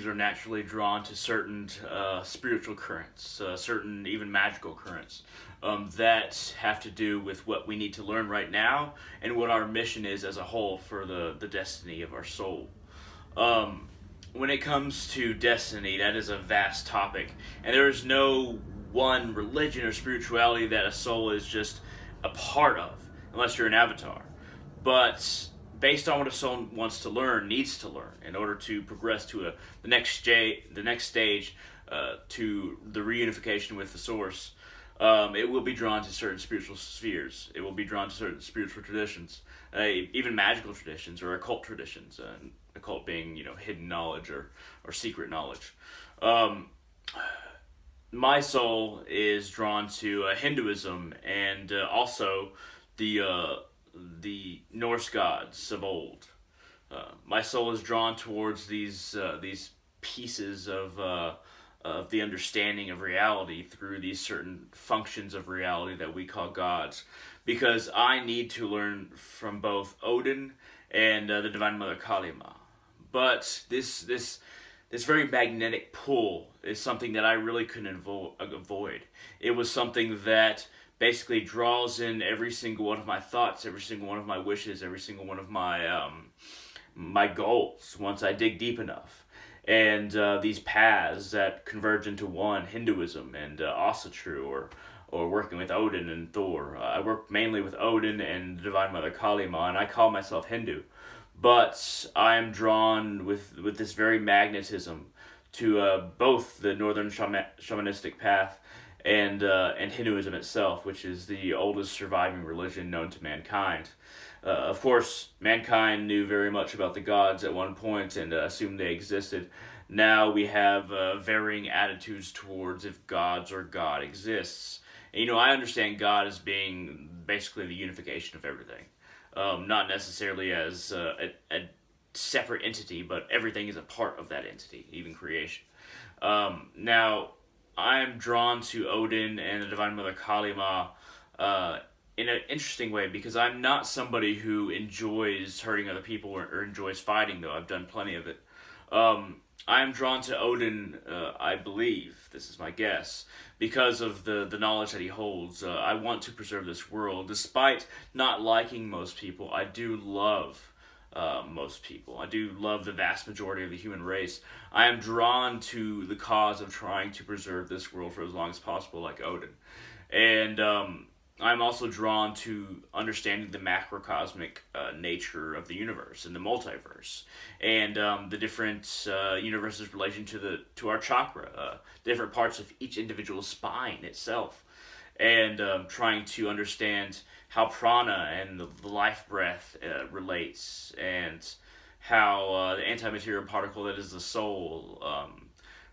are naturally drawn to certain spiritual currents, certain even magical currents that have to do with what we need to learn right now and what our mission is as a whole for the destiny of our soul. Um, when it comes to destiny, that is a vast topic, and there is no one religion or spirituality that a soul is just a part of, unless you're an avatar. But based on what a soul wants to learn, needs to learn, in order to progress to the next stage, to the reunification with the source, it will be drawn to certain spiritual spheres. It will be drawn to certain spiritual traditions, even magical traditions or occult traditions. Occult being, hidden knowledge or secret knowledge. Um, my soul is drawn to Hinduism and also the the Norse gods of old. My soul is drawn towards these pieces of the understanding of reality through these certain functions of reality that we call gods, because I need to learn from both Odin and the Divine Mother Kalima. But this very magnetic pull is something that I really couldn't avoid. It was something that basically draws in every single one of my thoughts, every single one of my wishes, every single one of my goals once I dig deep enough. And these paths that converge into one, Hinduism and Asatru, or working with Odin and Thor. I work mainly with Odin and the Divine Mother Kalima, and I call myself Hindu. But I am drawn with this very magnetism to both the northern shamanistic path and Hinduism itself, which is the oldest surviving religion known to mankind. Of course, mankind knew very much about the gods at one point and assumed they existed. Now we have varying attitudes towards if gods or God exists. And, I understand God as being basically the unification of everything. Not necessarily as a separate entity, but everything is a part of that entity, even creation. Now, I am drawn to Odin and the Divine Mother Kalima in an interesting way, because I'm not somebody who enjoys hurting other people or enjoys fighting, though I've done plenty of it. I am drawn to Odin, I believe, this is my guess, because of the knowledge that he holds. I want to preserve this world. Despite not liking most people, I do love most people. I do love the vast majority of the human race. I am drawn to the cause of trying to preserve this world for as long as possible, like Odin. And I'm also drawn to understanding the macrocosmic nature of the universe and the multiverse, and the different universes' relation to our chakra, different parts of each individual spine itself, and trying to understand how prana and the life breath relates, and how the antimaterial particle that is the soul,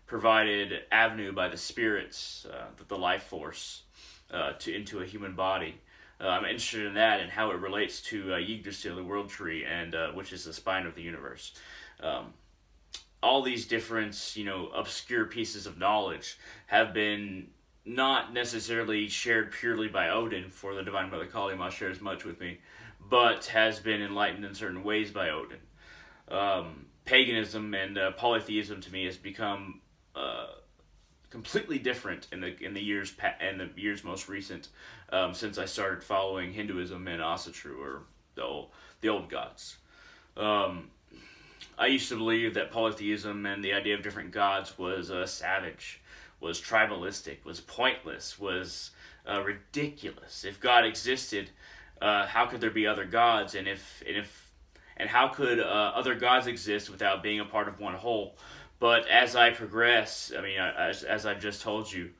provided avenue by the spirits, the life force, into a human body. I'm interested in that and how it relates to Yggdrasil, the world tree, and which is the spine of the universe. All these different, obscure pieces of knowledge have been not necessarily shared purely by Odin, for the Divine Mother Kalima shares much with me, but has been enlightened in certain ways by Odin. Paganism and polytheism to me has become completely different in the years most recent, since I started following Hinduism and Asatru, or the old gods. I used to believe that polytheism and the idea of different gods was savage, was tribalistic, was pointless, was ridiculous. If God existed, how could there be other gods? And how could other gods exist without being a part of one whole? But as I progress, as I've just told you,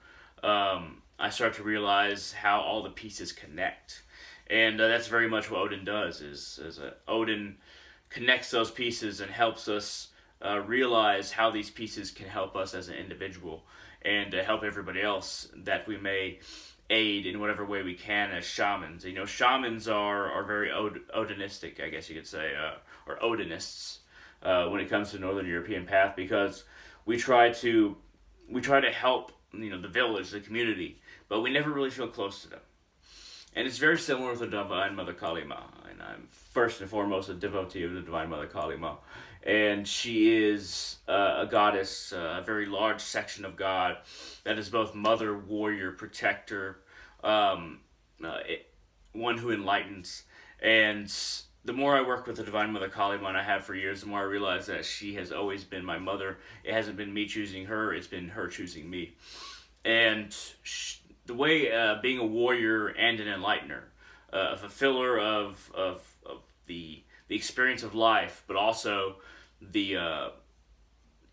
I start to realize how all the pieces connect. And that's very much what Odin does, Odin connects those pieces and helps us realize how these pieces can help us as an individual, and help everybody else that we may aid in whatever way we can as shamans. Shamans are very Odinistic, I guess you could say, or Odinists, when it comes to Northern European path, because we try to help the village, the community, but we never really feel close to them. And it's very similar with the Divine Mother Kalima, and I'm first and foremost a devotee of the Divine Mother Kalima. and she is a goddess, a very large section of God that is both mother, warrior, protector, um, one who enlightens. And the more I work with the Divine Mother Kali, and I have for years, the more I realize that she has always been my mother. It hasn't been me choosing her; it's been her choosing me. And the way being a warrior and an enlightener, a fulfiller of the experience of life, but also the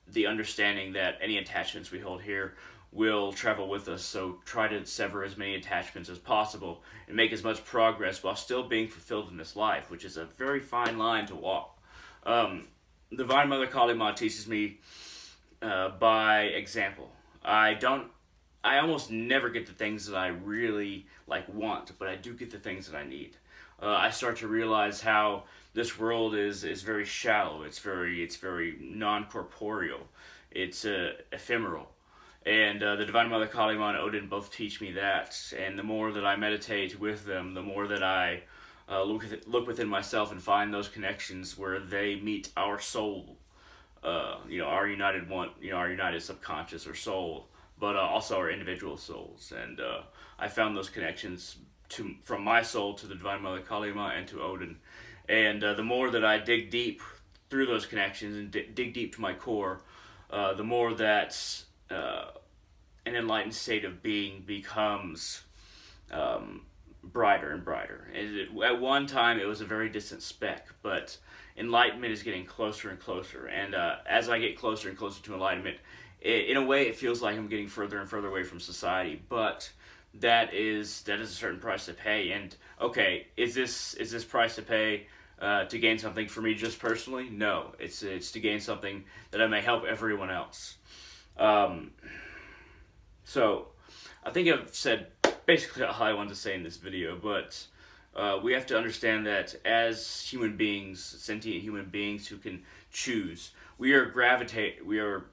the understanding that any attachments we hold here will travel with us. So try to sever as many attachments as possible and make as much progress while still being fulfilled in this life, which is a very fine line to walk. Divine Mother Kali Ma teaches me by example. I almost never get the things that I really want, but I do get the things that I need. I start to realize how this world is very shallow. It's very non corporeal. It's ephemeral. And the Divine Mother Kali Ma and Odin both teach me that. And the more that I meditate with them, the more that I look within myself and find those connections where they meet our soul. Our united one, our united subconscious or soul, but also our individual souls. And I found those connections from my soul to the Divine Mother Kali Ma and to Odin. And the more that I dig deep through those connections and dig deep to my core, the more that an enlightened state of being becomes brighter and brighter. And at one time, it was a very distant speck, but enlightenment is getting closer and closer. And as I get closer and closer to enlightenment, in a way, it feels like I'm getting further and further away from society. But that is a certain price to pay. And okay, is this price to pay to gain something for me just personally? No, it's to gain something that I may help everyone else. So I think I've said basically all I wanted to say in this video, but we have to understand that as human beings, sentient human beings who can choose, we are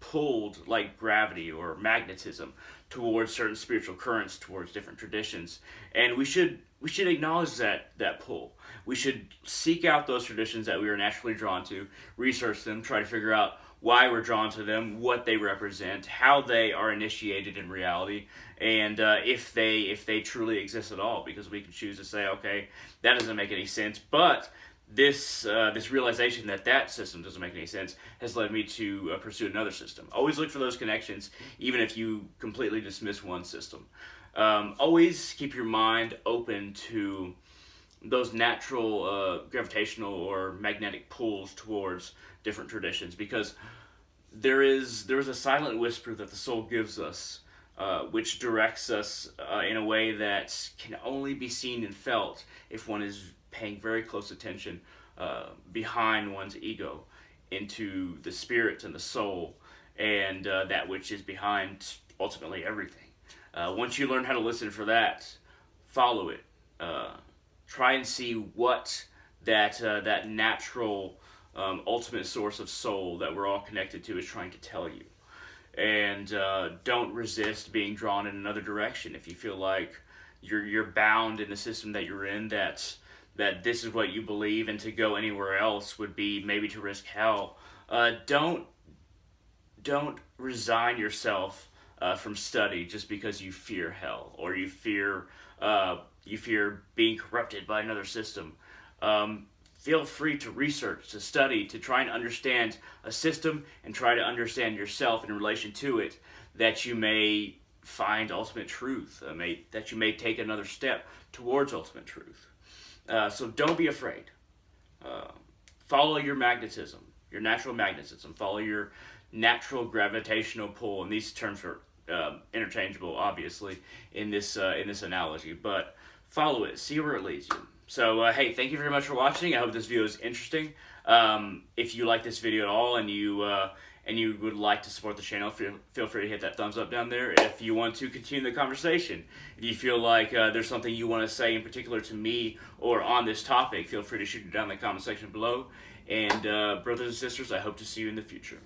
pulled like gravity or magnetism towards certain spiritual currents, towards different traditions, and we should acknowledge that pull. We should seek out those traditions that we are naturally drawn to, research them, try to figure out why we're drawn to them, what they represent, how they are initiated in reality, and if they truly exist at all. Because we can choose to say, okay, that doesn't make any sense, but this realization that system doesn't make any sense has led me to pursue another system. Always look for those connections, even if you completely dismiss one system. Always keep your mind open to those natural gravitational or magnetic pulls towards different traditions, because there is a silent whisper that the soul gives us, which directs us in a way that can only be seen and felt if one is paying very close attention behind one's ego into the spirit and the soul, and that which is behind ultimately everything. Once you learn how to listen for that, follow it. Try and see what that natural ultimate source of soul that we're all connected to is trying to tell you. And don't resist being drawn in another direction. If you feel like you're bound in the system that you're in, that this is what you believe, and to go anywhere else would be maybe to risk hell. Don't resign yourself from study just because you fear hell, or you fear being corrupted by another system. Feel free to research, to study, to try and understand a system and try to understand yourself in relation to it, that you may find ultimate truth, that you may take another step towards ultimate truth. So don't be afraid. Follow your magnetism, your natural magnetism. Follow your natural gravitational pull, and these terms are interchangeable, obviously, in this analogy. But follow it, see where it leads you. So hey, thank you very much for watching. I hope this video is interesting. If you like this video at all, and you would like to support the channel, feel free to hit that thumbs up down there. If you want to continue the conversation, if you feel like there's something you want to say in particular to me or on this topic, feel free to shoot it down in the comment section below. And brothers and sisters, I hope to see you in the future.